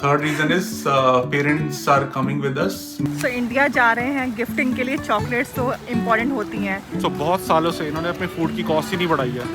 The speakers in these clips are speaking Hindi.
Third reason is parents are coming with us. So India जा रहे हैं गिफ्टिंग के लिए, चॉकलेट्स तो इम्पोर्टेंट होती हैं। तो बहुत सालों से इन्होंने अपने फूड की कॉस्ट ही नहीं बढ़ाई है।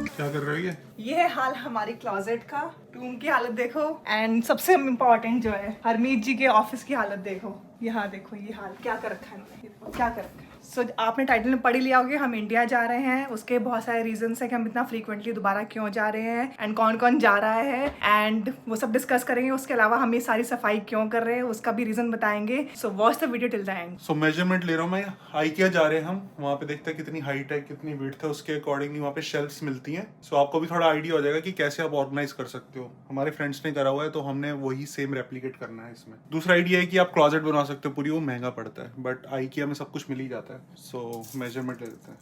क्या कर रही है? ये है हाल हमारी क्लोजेट का, रूम की हालत देखो, एंड सबसे इम्पोर्टेंट जो है हरमीत जी के ऑफिस की हालत देखो। यहाँ देखो ये हाल क्या कर रखा है इन्होंने, क्या कर रखा है। सो आपने टाइटल में पढ़ ही लिया होगा, हम इंडिया जा रहे हैं, उसके बहुत सारे रीजंस है कि हम इतना फ्रीक्वेंटली दोबारा क्यों जा रहे हैं एंड कौन कौन जा रहा है, एंड वो सब डिस्कस करेंगे। उसके अलावा हम ये सारी सफाई क्यों कर रहे हैं उसका भी रीजन बताएंगे। So watch the video till the end. So measurement ले रहा हूँ मैं, IKEA जा रहे हैं हम, वहाँ पे देखते हैं कितनी हाइट है कितनी विड्थ है, उसके अकॉर्डिंगली वहाँ पे शेल्फ्स मिलती हैं। सो आपको भी थोड़ा आइडिया हो जाएगा कि कैसे आप ऑर्गेनाइज कर सकते हो। हमारे फ्रेंड्स ने करा हुआ है तो हमने वही सेम रेप्लिकेट करना है इसमें। दूसरा आइडिया है कि आप क्लोजेट बना सकते हो पूरी, वो महंगा पड़ता है, बट IKEA में सब कुछ मिल ही जाता है। सो मेजरमेंट ले लेते हैं।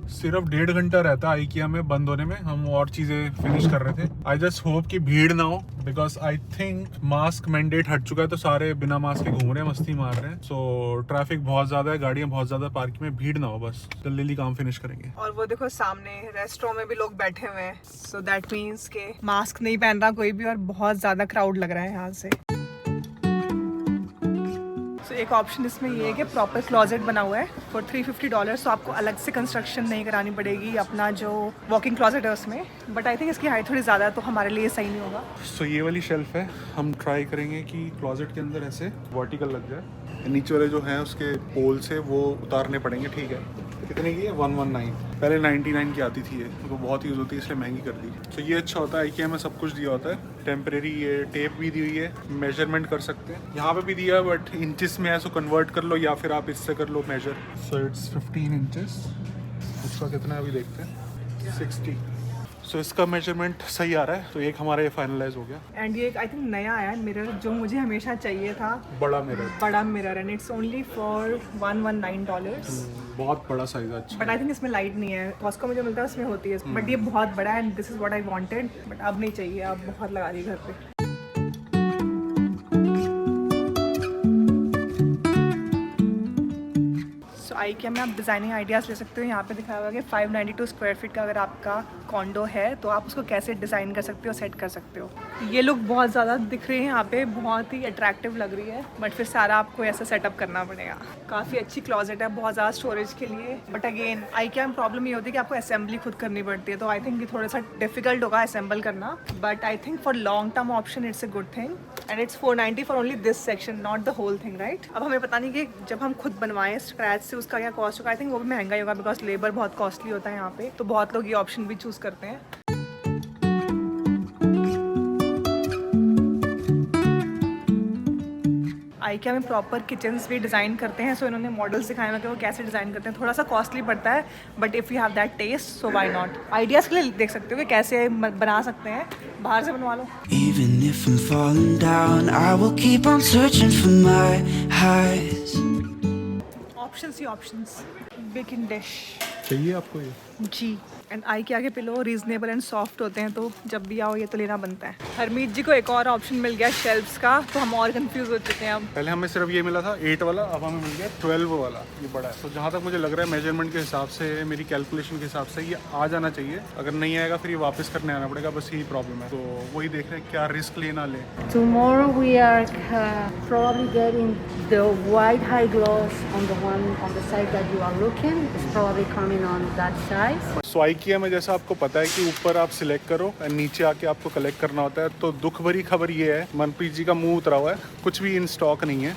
सिर्फ 1.5 घंटा रहता है IKEA में बंद होने में, हम और चीजें फिनिश कर रहे थे। आई जस्ट होप कि भीड़ ना हो, because I think mask mandate हट चुका है, तो सारे बिना मास्क के घूम रहे हैं, मस्ती मार रहे हैं। सो ट्रैफिक बहुत ज्यादा है, गाड़ियां बहुत ज्यादा पार्किंग में, भीड़ ना हो, बस जल्दी काम फिनिश करेंगे। और वो देखो सामने रेस्टोरेंट में भी लोग बैठे हुए हैं, सो दैट मीन्स के मास्क नहीं पहन रहा कोई भी, और बहुत ज्यादा क्राउड लग रहा है यहाँ से। तो एक ऑप्शन इसमें ये है कि प्रॉपर क्लोजेट बना हुआ है फॉर $350, तो आपको अलग से कंस्ट्रक्शन नहीं करानी पड़ेगी अपना जो वॉकिंग क्लोजेट है उसमें। बट आई थिंक इसकी हाइट थोड़ी ज़्यादा है तो हमारे लिए सही नहीं होगा। सो ये वाली शेल्फ है, हम ट्राई करेंगे कि क्लोजेट के अंदर ऐसे वर्टिकल लग जाए। नीचे वाले जो हैं उसके पोल से वो उतारने पड़ेंगे, ठीक है। कितने की है? 119। पहले 99 की आती थी ये, तो बहुत यूज़ होती है इसलिए महंगी कर दी। तो ये अच्छा होता है, IKEA में सब कुछ दिया होता है, टेम्परेरी ये टेप भी दी हुई है, मेजरमेंट कर सकते हैं। यहाँ पे भी दिया है बट इंचेस में है, सो कन्वर्ट कर लो या फिर आप इससे कर लो मेजर। So it's 15 inches. उसका कितना है अभी देखते हैं, 60। सो इसका मेजरमेंट सही आ रहा है, तो एक हमारा ये फाइनलाइज हो गया। एंड ये आई थिंक नया आया है मिरर, जो मुझे हमेशा चाहिए था, बड़ा mirror, and it's only for $119। बहुत बड़ा साइज है, अच्छा। बट आई थिंक इसमें लाइट नहीं है, कॉस्को में जो मिलता है उसमें होती है, बट ये बहुत बड़ा है and this is what I wanted, but अब नहीं चाहिए, अब बहुत लगा दी घर पे। IKEA में आप डिज़ाइनिंग आइडियाज़ ले सकते हो। यहाँ पे दिखाया हुआ है कि 592 स्क्वायर फीट का अगर आपका कॉन्डो है तो आप उसको कैसे डिज़ाइन कर सकते हो, सेट कर सकते हो। ये लुक बहुत ज़्यादा दिख रही है यहाँ पे, बहुत ही अट्रैक्टिव लग रही है, बट फिर सारा आपको ऐसा सेटअप करना पड़ेगा। काफ़ी अच्छी क्लोजेट है, बहुत ज़्यादा स्टोरेज के लिए, बट अगेन IKEA में प्रॉब्लम ये होती है कि आपको असेंबली खुद करनी पड़ती है, तो आई थिंक ये थोड़ा सा डिफिकल्ट होगा असेंबल करना, but I think for long term option it's a good thing. And it's 490 for only this section, not the whole thing, right. अब हमें पता नहीं कि जब हम खुद बनवाएं स्क्रैच से उसका क्या कॉस्ट होगा, आई थिंक वो भी महंगा ही होगा, बिकॉज लेबर बहुत कॉस्टली होता है यहाँ पे, तो बहुत लोग ये ऑप्शन भी चूज करते हैं। IKEA में प्रॉपर किचन्स भी डिज़ाइन करते हैं, सो इन्होंने मॉडल्स दिखाए हैं कि वो कैसे डिज़ाइन करते हैं। थोड़ा सा कॉस्टली पड़ता है, but if you have that test so why not. Ideas के लिए देख सकते हो कि कैसे बना सकते हैं, बाहर से बनवा लो। Even if I'm falling down, I will keep on searching for my highs. Options he options, big in dish चाहिए आपको ये? जी। एंड IKEA के पिलो रीजनेबल एंड सॉफ्ट होते हैं, तो जब भी आओ ये तो लेना बनता है। हरमीत जी को एक और ऑप्शन मिल गया शेल्फ्स का, तो हम और कंफ्यूज हो चुके हैं अब। पहले हमें सिर्फ ये मिला था 8 वाला, अब हमें मिल गया 12 वाला, ये बड़ा है। तो जहाँ तक मुझे लग रहा है मेजरमेंट के हिसाब से, मेरी कैलकुलेशन के हिसाब से ये आ जाना चाहिए। अगर नहीं आएगा फिर ये वापस करने आना पड़ेगा, बस यही प्रॉब्लम है। तो वही देख रहे हैं क्या रिस्क लेना ले। Tomorrow we are probably getting the white high gloss on the side that you are looking. It's probably coming on that size. So IKEA में जैसा आपको पता है कि ऊपर आप सिलेक्ट करो और नीचे आके आपको कलेक्ट करना होता है। तो दुख भरी खबर ये है, मनप्रीत जी का मुंह उतरा हुआ है, कुछ भी इन स्टॉक नहीं है।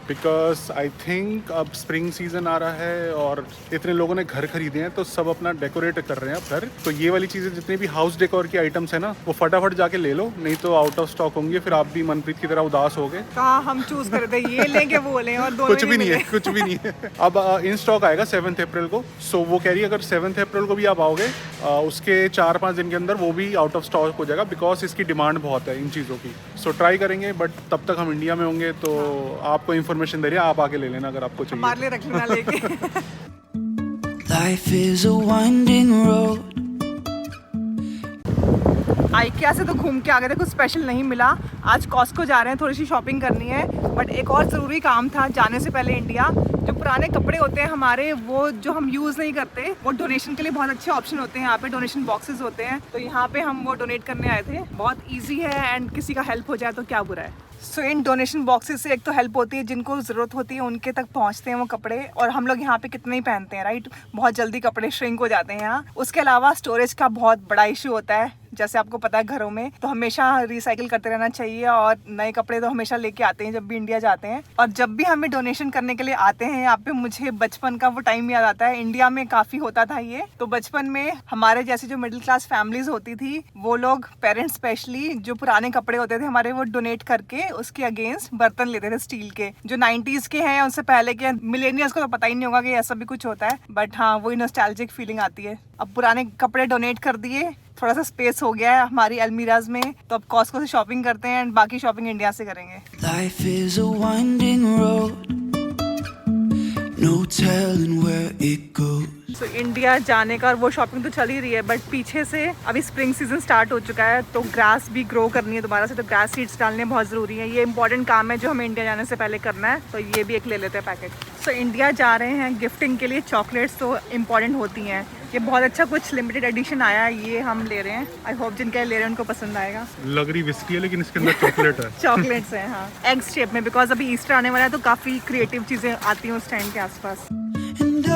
बिकॉज आई थिंक अब स्प्रिंग सीजन आ रहा है और इतने लोगों ने घर खरीदे हैं, तो सब अपना डेकोरेट कर रहे हैं अब घर। तो ये वाली चीज़ें जितनी भी हाउस डेकोर की आइटम्स है ना, वो फटाफट जाके ले लो, नहीं तो आउट ऑफ स्टॉक होंगे, फिर आप भी मनप्रीत की तरह उदास हो गए। कहाँ हम चूज कर रहे थे ये लेंगे वो लें, और दोनों कुछ भी नहीं है, कुछ भी नहीं है। अब इन स्टॉक आएगा 7 अप्रैल को। सो वो कह रही है अगर 7 अप्रैल को भी आप आओगे, उसके 4-5 दिन के अंदर वो भी आउट ऑफ स्टॉक हो जाएगा, बिकॉज इसकी डिमांड बहुत है इन चीज़ों की। सो ट्राई करेंगे, बट तब तक हम इंडिया में होंगे, तो आपको इन्फॉर्मेशन दे रही है, आप आके ले लेना अगर आपको चाहिए। हमारे लिए रख लेना लेके। Life is a winding road. IKEA से तो घूम के आ गए थे, कुछ स्पेशल नहीं मिला। आज कॉस्को जा रहे हैं, थोड़ी सी शॉपिंग करनी है। बट एक और ज़रूरी काम था जाने से पहले इंडिया। जो पुराने कपड़े होते हैं हमारे, वो जो हम यूज़ नहीं करते, वो डोनेशन के लिए बहुत अच्छे ऑप्शन होते हैं। यहाँ पे डोनेशन बॉक्सेस होते हैं, तो यहाँ पे हम वो डोनेट करने आए थे। बहुत ईजी है एंड किसी का हेल्प हो जाए तो क्या बुरा है। सो इन डोनेशन बॉक्सेस से एक तो हेल्प होती है, जिनको ज़रूरत होती है उनके तक पहुँचते हैं वो कपड़े। और हम लोग यहाँ पे कितने ही पहनते हैं, राइट? बहुत जल्दी कपड़े श्रिंक हो जाते हैं यहाँ। उसके अलावा स्टोरेज का बहुत बड़ा इशू होता है, जैसे आपको पता है घरों में, तो हमेशा रिसाइकिल करते रहना चाहिए। और नए कपड़े तो हमेशा लेके आते हैं जब भी इंडिया जाते हैं। और जब भी हमें डोनेशन करने के लिए आते हैं यहाँ पे, मुझे बचपन का वो टाइम याद आता है। इंडिया में काफ़ी होता था ये। तो बचपन में हमारे जैसे जो मिडिल क्लास फैमिलीज होती थी, वो लोग पेरेंट्स स्पेशली जो पुराने कपड़े होते थे हमारे, वो डोनेट करके उसके अगेंस्ट बर्तन लेते थे स्टील के, जो 90s के हैं, उससे पहले के मिलेनियल्स को तो पता ही नहीं होगा कि ऐसा भी कुछ होता है। बट हाँ, वही नॉस्टैल्जिक फीलिंग आती है। अब पुराने कपड़े डोनेट कर दिए, थोड़ा सा स्पेस हो गया है हमारी अलमीराज में, तो अब कॉस्को से शॉपिंग करते हैं एंड बाकी शॉपिंग इंडिया से करेंगे। Life is a winding road, no telling where it goes. तो इंडिया जाने का और वो शॉपिंग तो चल ही रही है, बट पीछे से अभी स्प्रिंग सीजन स्टार्ट हो चुका है, तो ग्रास भी ग्रो करनी है दोबारा से। तो ग्रास सीड्स डालने बहुत ज़रूरी है। ये इंपॉर्टेंट काम है जो हमें इंडिया जाने से पहले करना है, तो ये भी एक ले लेते हैं पैकेट। सो इंडिया जा रहे हैं गिफ्टिंग के लिए। चॉकलेट्स तो इम्पॉर्टेंट होती हैं। ये बहुत अच्छा कुछ लिमिटेड एडिशन आया है, ये हम ले रहे हैं। आई होप जिनके ले रहे हैं उनको पसंद आएगा। लग रही विस्की है लेकिन इसके अंदर चॉकलेट है। चॉकलेट्स हैं, हाँ, एग्स शेप में, बिकॉज अभी ईस्टर आने वाला है, तो काफ़ी क्रिएटिव चीज़ें आती हैं उस टाइम के आसपास। And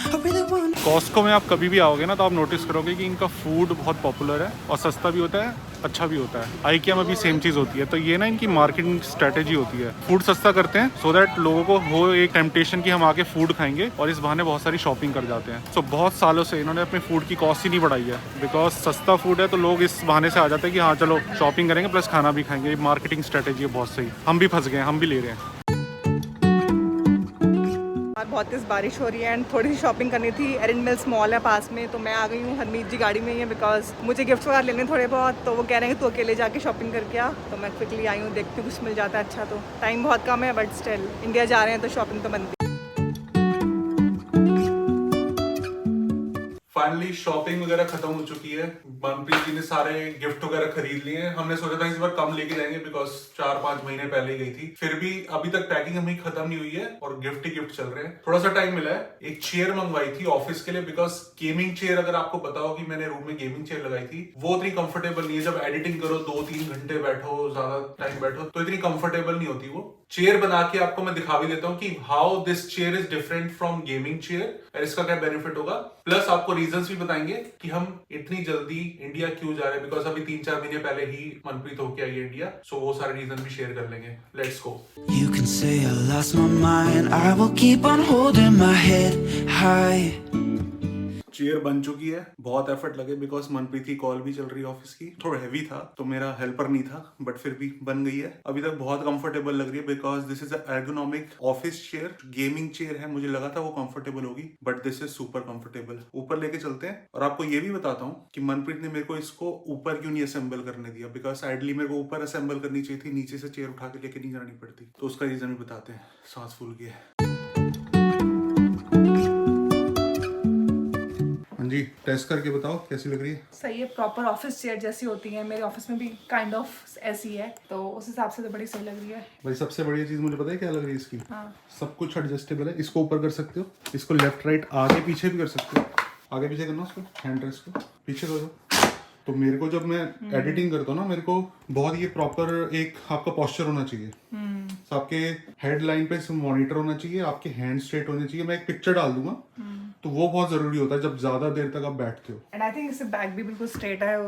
I really want. Costco में आप कभी भी आओगे ना, तो आप नोटिस करोगे कि इनका फूड बहुत पॉपुलर है और सस्ता भी होता है, अच्छा भी होता है। आइकिया में भी सेम चीज़ होती है। तो ये ना इनकी मार्केटिंग स्ट्रेटेजी होती है। फूड सस्ता करते हैं सो दैट लोगों को हो एक टेम्पटेशन कि हम आके फूड खाएंगे, और इस बहाने बहुत सारी शॉपिंग कर जाते हैं। सो बहुत सालों से इन्होंने अपने फूड की कॉस्ट ही नहीं बढ़ाई है, बिकॉज सस्ता फूड है, तो लोग इस बहाने से आ जाते हैं कि हाँ चलो शॉपिंग करेंगे प्लस खाना भी खाएंगे। ये मार्केटिंग स्ट्रेटेजी है बहुत सही। हम भी फंस गए, हम भी ले रहे हैं। बहुत तेज़ बारिश हो रही है एंड थोड़ी सी शॉपिंग करनी थी। एरिन मिल्स मॉल है पास में, तो मैं आ गई हूँ। हरमीत जी गाड़ी में ही है, बिकॉज मुझे गिफ्ट वगैरह लेने थोड़े बहुत, तो वो कह रहे हैं कि तू अकेले जाके शॉपिंग करके आ। तो मैं क्विकली आई हूँ, देखती हूँ कुछ मिल जाता है अच्छा। तो टाइम बहुत कम है, बट स्टिल इंडिया जा रहे हैं तो शॉपिंग तो बनती है। फाइनली शॉपिंग वगैरह खत्म हो चुकी है। मनप्रीत जी ने सारे गिफ्ट वगैरह खरीद लिए हैं। हमने सोचा था इस बार कम लेके जाएंगे, बिकॉज 4-5 महीने पहले गई थी। फिर भी अभी तक पैकिंग हमें खत्म नहीं हुई है और गिफ्ट ही गिफ्ट चल रहे हैं। थोड़ा सा टाइम मिला है। एक चेयर मंगवाई थी ऑफिस के लिए, बिकॉज गेमिंग चेयर, अगर आपको पता हो कि मैंने रूम में गेमिंग चेयर लगाई थी, वो उतनी कंफर्टेबल नहीं है। जब एडिटिंग करो 2-3 घंटे बैठो, ज्यादा टाइम बैठो, तो इतनी कंफर्टेबल नहीं होती वो चेयर। बना के आपको मैं दिखा भी देता हूँ कि how this chair is different from gaming chair और इसका क्या बेनिफिट होगा। प्लस आपको रीजंस भी बताएंगे कि हम इतनी जल्दी इंडिया क्यों जा रहे हैं, बिकॉज अभी 3-4 महीने पहले ही मनप्रीत होके आई है इंडिया। सो वो सारे रीजन भी शेयर कर लेंगे। Let's go. You can say I lost my mind. I will keep on holding my head high. Chair बन चुकी है। बहुत एफर्ट लगे, बिकॉज मनप्रीत की कॉल भी चल रही है ऑफिस की। थोड़ा हैवी था तो मेरा हेल्पर नहीं था, बट फिर भी बन गई है। अभी तक बहुत कंफर्टेबल लग रही है, because this is ergonomic office chair. Gaming chair है, मुझे लगा था वो कंफर्टेबल होगी, but this is super comfortable. ऊपर लेके चलते हैं और आपको ये भी बताता हूँ कि मनप्रीत ने मेरे को इसको ऊपर क्यों नहीं असेंबल करने दिया, बिकॉज आइडली मेरे को ऊपर असेंबल करनी चाहिए थी, नीचे से चेयर उठा के लेके नहीं जानी पड़ती। तो उसका रीजन भी बताते हैं। सांस फूल गया। जी, टेस्ट करके बताओ कैसी लग रही है। सही है, प्रॉपर ऑफिस चेयर जैसी होती है। मेरे ऑफिस में भी काइंड ऑफ ऐसी है, तो उस हिसाब से तो बड़ी सही लग रही है। भाई सबसे बढ़िया चीज मुझे पता है क्या लग रही है इसकी। हाँ। सब कुछ एडजस्टेबल है। इसको ऊपर कर सकते हो, इसको लेफ्ट राइट आगे पीछे भी कर सकते हो। आगे पीछे करना उसको, हैंड रेस्ट को पीछे करो। तो मेरे को जब मैं एडिटिंग करता हूँ ना, मेरे को बहुत ये प्रॉपर एक आपका पोस्चर होना चाहिए। तो आपके हेडलाइन पे मॉनिटर होना चाहिए, आपके हैंड स्ट्रेट होने चाहिए। मैं एक पिक्चर डाल दूंगा, तो वो बहुत जरूरी होता है जब ज्यादा देर तक आप बैठते हो। एंड आई थिंक इससे बैक भी बिल्कुल स्ट्रेट है।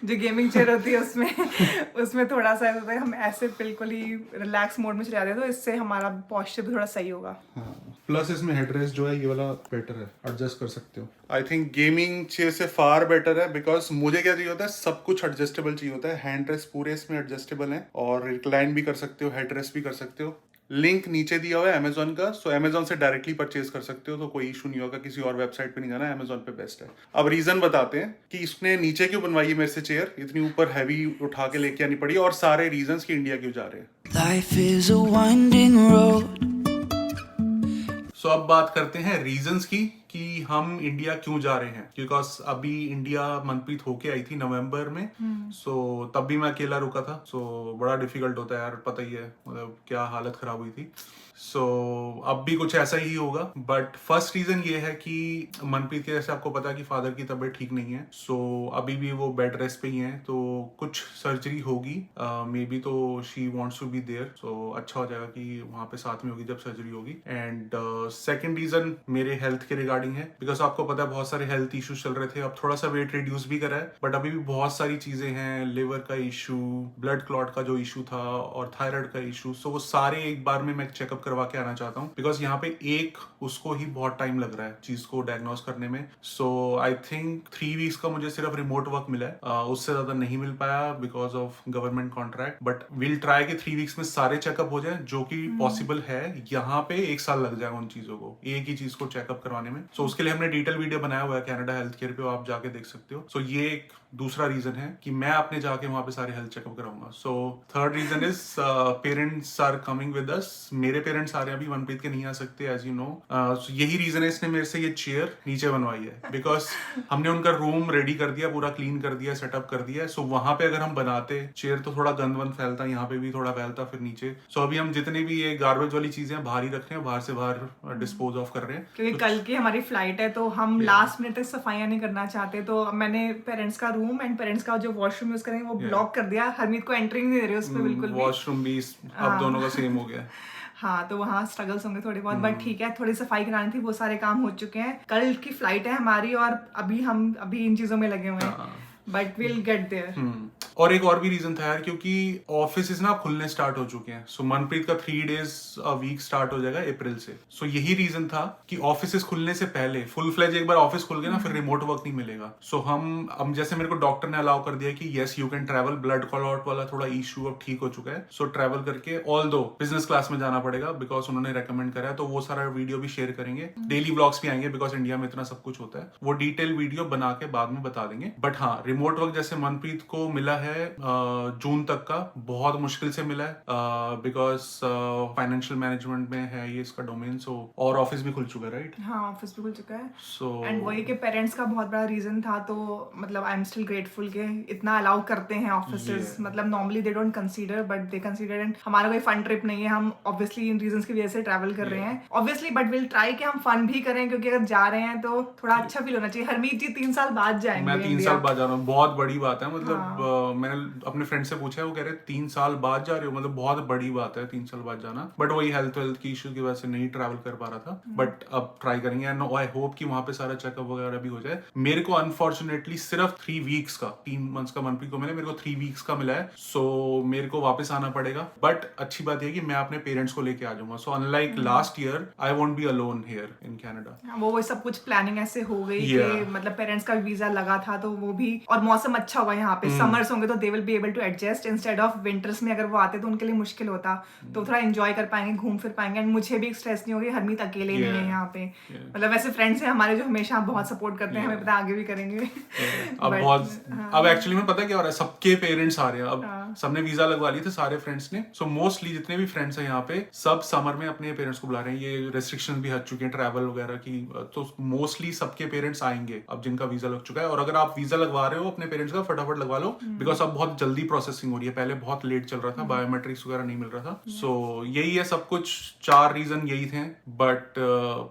जो गेमिंग चेयर होती है उसमें थोड़ा सा होता है, हम ऐसे बिल्कुल ही रिलैक्स मोड में चले जाते हैं, तो इससे हमारा पोस्चर भी थोड़ा सही होगा। हाँ, प्लस इसमें हेडरेस्ट जो है ये वाला बेटर है, एडजस्ट कर सकते हो। आई थिंक गेमिंग चेयर से फार बेटर है, बिकॉज मुझे क्या चाहिए होता है, सब कुछ एडजस्टेबल चाहिए होता है। हैंड रेस्ट पूरे इसमें एडजस्टेबल है और रिक्लाइन भी कर सकते हो, हेड रेस्ट भी कर सकते हो। लिंक नीचे दिया हुआ है अमेजोन का, सो अमेजोन से डायरेक्टली परचेज कर सकते हो, तो कोई इशू नहीं होगा। किसी और वेबसाइट पे नहीं जाना, अमेजोन पे बेस्ट है। अब रीजन बताते हैं कि इसने नीचे क्यों बनवाई है मेरे से चेयर, इतनी ऊपर हैवी उठा के लेके आनी पड़ी, और सारे रीजंस कि इंडिया क्यों जा रहे हैं। Life is a winding road. सो अब बात करते हैं रीजंस की कि हम इंडिया क्यों जा रहे हैं, बिकॉज अभी इंडिया मनप्रीत होके आई थी नवंबर में। सो तब भी मैं अकेला रुका था, सो बड़ा डिफिकल्ट होता है यार, पता ही है मतलब क्या हालत खराब हुई थी। सो अब भी कुछ ऐसा ही होगा, बट फर्स्ट रीजन ये है कि मनप्रीत के जैसे आपको पता है कि फादर की तबीयत ठीक नहीं है। सो अभी भी वो बेड रेस्ट पे ही हैं, तो कुछ सर्जरी होगी मे बी, तो she wants to be there. So अच्छा हो जाएगा कि वहां पे साथ में होगी जब सर्जरी होगी। एंड सेकंड रीजन मेरे हेल्थ के रिगार्डिंग है, बिकॉज आपको पता है बहुत सारे हेल्थ इश्यूज चल रहे थे। अब थोड़ा सा वेट रिड्यूस भी करा है, बट अभी भी बहुत सारी चीजें हैं, लिवर का इशू, ब्लड क्लॉट का जो इशू था और थायराइड का इशू। सो वो सारे एक बार में मैं चेकअप करवा के आना चाहता हूँ, बिकॉज यहाँ पे एक उसको ही बहुत टाइम लग रहा है चीज को डायग्नोस करने में। सो आई थिंक 3 वीक्स का मुझे सिर्फ रिमोट वर्क मिला है, उससे ज्यादा नहीं मिल पाया because of government contract. But will try कि 3 वीक्स में सारे चेकअप हो जाए, जो कि पॉसिबल है। यहाँ पे 1 साल लग जाए उन चीजों को, एक ही चीज को चेकअप करवाने में। सो उसके लिए हमने डिटेल वीडियो बनाया हुआ है कनाडा हेल्थ केयर पे, आप जाके देख सकते हो। सो ये एक दूसरा रीजन है कि मैं अपने जाके वहां पे सारे हेल्थ चेकअप कराऊंगा। So third reason is parents are coming with us. मेरे पेरेंट्स आ रहे हैं, अभी मनप्रीत के नहीं आ सकते एज यू नो। यही रीजन है इसने मेरे से ये चेयर नीचे बनवाई है, बिकॉज हमने उनका रूम रेडी कर दिया, पूरा क्लीन कर दिया, सेटअप कर दिया। सो वहां पे अगर हम बनाते चेयर तो थोड़ा गंद वंद फैलता, यहाँ पे भी थोड़ा फैलता फिर नीचे। सो अभी हम जितने भी ये गार्बेज वाली चीजें बाहर ही रख रहे हैं, बाहर से बाहर डिस्पोज ऑफ कर रहे हैं, क्योंकि कल की हमारी फ्लाइट है, तो हम लास्ट मिनट तक सफाइयां नहीं करना चाहते। तो मैंने पेरेंट्स का रूम एंड पेरेंट्स का जो वॉशरूम यूज करेंगे वो ब्लॉक कर दिया। हरमीत को एंट्रिंग नहीं दे रहे उसमें बिल्कुल भी। वॉशरूम भी अब दोनों का सेम हो गया। हाँ, तो वहाँ स्ट्रगल्स होंगे थोड़े बहुत, बट ठीक है, थोड़ी सफाई करानी थी, वो सारे काम हो चुके हैं। कल की फ्लाइट है हमारी और अभी इन चीजों में लगे हुए हैं, बट विल गेट देयर। और एक और भी रीजन था यार, क्योंकि ऑफिस ना खुलने स्टार्ट हो चुके हैं। सो मनप्रीत का 3 days अ वीक स्टार्ट हो जाएगा अप्रैल से। सो यही रीजन था कि ऑफिस खुलने से पहले फुल फ्लेज एक बार ऑफिस खुल गए ना, फिर रिमोट वर्क नहीं मिलेगा। सो हम जैसे मेरे को डॉक्टर ने अलाउ कर दिया कि yes you can travel, blood clot वाला थोड़ा इशू अब ठीक हो चुका है। सो ट्रैवल करके, ऑल दो बिजनेस क्लास में जाना पड़ेगा बिकॉज उन्होंने रेकमेंड करा है, तो वो सारा वीडियो भी शेयर करेंगे। डेली ब्लॉग्स भी आएंगे बिकॉज इंडिया में इतना सब कुछ होता है, वो डिटेल वीडियो बना के बाद में बता देंगे। बट हाँ, रिमोट वर्क जैसे मनप्रीत को मिला है जून तक का, बहुत मुश्किल से मिला है बिकॉज फाइनेंशियल मैनेजमेंट में है ये इसका डोमेन। सो और ऑफिस भी खुल चुका है, राइट? हाँ, ऑफिस भी खुल चुका है। सो एंड वही के पेरेंट्स का बहुत बड़ा रीजन था, तो मतलब आई एम स्टिल ग्रेटफुल के इतना अलाउ करते हैं ऑफिसेस। मतलब normally they don't consider, but they consider. And हमारा कोई फन ट्रिप नहीं है, हम ऑब्वियसली इन रीजंस की वजह से ट्रैवल कर रहे हैं ऑब्वियसली, बट विल ट्राई कि हम फन भी करें, क्योंकि अगर जा रहे हैं तो थोड़ा अच्छा फील होना चाहिए। हरमीत जी 3 साल बाद जाएंगे। मैं 3 साल बाद जा रहा हूँ, बहुत बड़ी बात है। मतलब मैंने अपने फ्रेंड से पूछा है, वो कह रहे 3 साल बाद जा रहे हो, मतलब बहुत बड़ी बात है 3 साल बाद जाना। बट वही हेल्थ की इश्यू की वजह से नहीं ट्रैवल कर पा रहा था, बट अब ट्राई करेंगे। एंड आई होप कि वहां पे सारा चेकअप वगैरह भी हो जाए। मेरे को अनफॉर्चुनेटली सिर्फ 3 वीक्स का, 3 मंथ्स का मनप्रीत को मिला, मेरे को 3 वीक्स का मिला है। सो मेरे को वापस आना पड़ेगा, बट अच्छी बात है कि मैं अपने पेरेंट्स को लेके आ जाऊंगा। So unlike last year I won't be alone here in Canada. वो सब कुछ प्लानिंग ऐसे हो गई कि मतलब पेरेंट्स का वीजा लगा था, तो वो भी, और मौसम अच्छा हुआ यहाँ पे, समर्स होंगे तो they will be able to adjust instead of winters में अगर वो आते तो उनके लिए मुश्किल होता। तो थोड़ा एंजॉय कर पाएंगे, घूम फिर पाएंगे, एंड मुझे भी स्ट्रेस नहीं होगी, हरमीत अकेले नहीं है यहाँ पे। मतलब वैसे फ्रेंड्स हैं हमारे जो हमेशा बहुत सपोर्ट करते हैं, हमें पता आगे भी करेंगे। अब एक्चुअली में पता क्या हो रहा है, सबके पेरेंट्स आ रहे हैं। अब सबने वीजा लगवा लिए थे सारे फ्रेंड्स ने। सो मोस्टली जितने भी फ्रेंड्स हैं यहाँ पे, सब समर में अपने पेरेंट्स को बुला रहे हैं। ये रेस्ट्रिक्शन भी हट चुके हैं ट्रैवल वगैरह की, तो मोस्टली सबके पेरेंट्स आएंगे अब जिनका वीजा लग चुका है। और अगर आप वीजा लगवा रहे हो अपने पेरेंट्स का, फटाफट लगवा लो, बिकॉज अब बहुत जल्दी प्रोसेसिंग हो रही है। पहले बहुत लेट चल रहा था, बायोमेट्रिक्स वगैरह नहीं मिल रहा था। सो यही है सब कुछ, 4 रीजन यही थे। बट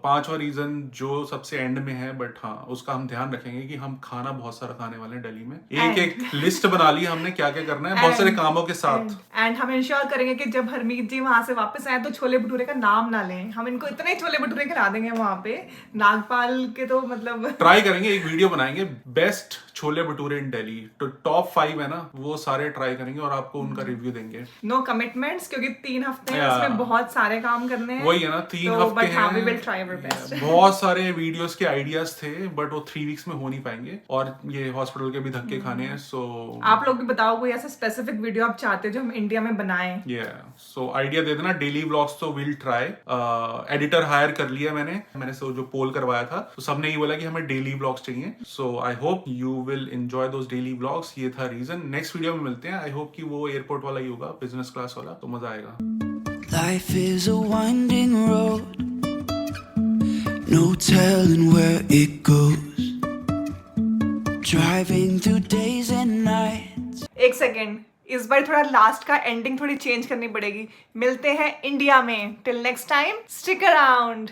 5वां रीजन जो सबसे एंड में है, बट हाँ उसका हम ध्यान रखेंगे कि हम खाना बहुत सारा खाने वाले हैं दिल्ली में। एक लिस्ट बना ली हमने क्या क्या करना है, बहुत सारे कामों के साथ। एंड हम इंश्योर करेंगे कि जब हरमीत जी वहां से वापस आए तो छोले भटूरे का नाम ना लें। हम इनको इतने छोले भटूरे खिला देंगे वहां पे, नागपाल के, तो मतलब ट्राई करेंगे, एक वीडियो बनाएंगे बेस्ट छोले भटूरे इन दिल्ली। तो टॉप 5 है ना, वो सारे ट्राई करेंगे और आपको उनका रिव्यू देंगे। नो कमिटमेंट्स, क्योंकि 3 हफ्ते हैं, उसमें बहुत सारे काम करने हैं। वही है ना, 3 हफ्ते हैं। we will try our best. बहुत सारे वीडियोस के आइडियाज थे, बट वो 3 वीक्स में हो नहीं पाएंगे, और ये हॉस्पिटल के भी धक्के खाने हैं। सो आप लोग भी बताओ कोई ऐसा स्पेसिफिक वीडियो आप चाहते हो जो हम इंडिया में बनाएं। सो आइडिया दे देना। डेली व्लॉग्स तो विल ट्राई। एडिटर हायर कर लिया मैंने सो जो पोल करवाया था, तो सबने ये बोला कि हमें डेली व्लॉग्स चाहिए। So I hope you will enjoy those daily vlogs. ये था रीजन। नेक्स्ट वीडियो में मिलते हैं। आई होप कि वो एयरपोर्ट वाला ही होगा, बिजनेस क्लास वाला, तो मजा आएगा। Life is a winding road. no telling where it goes. Driving through days and nights. एक सेकेंड, इस बार थोड़ा लास्ट का एंडिंग थोड़ी चेंज करनी पड़ेगी. मिलते हैं इंडिया में. Till next time, stick around.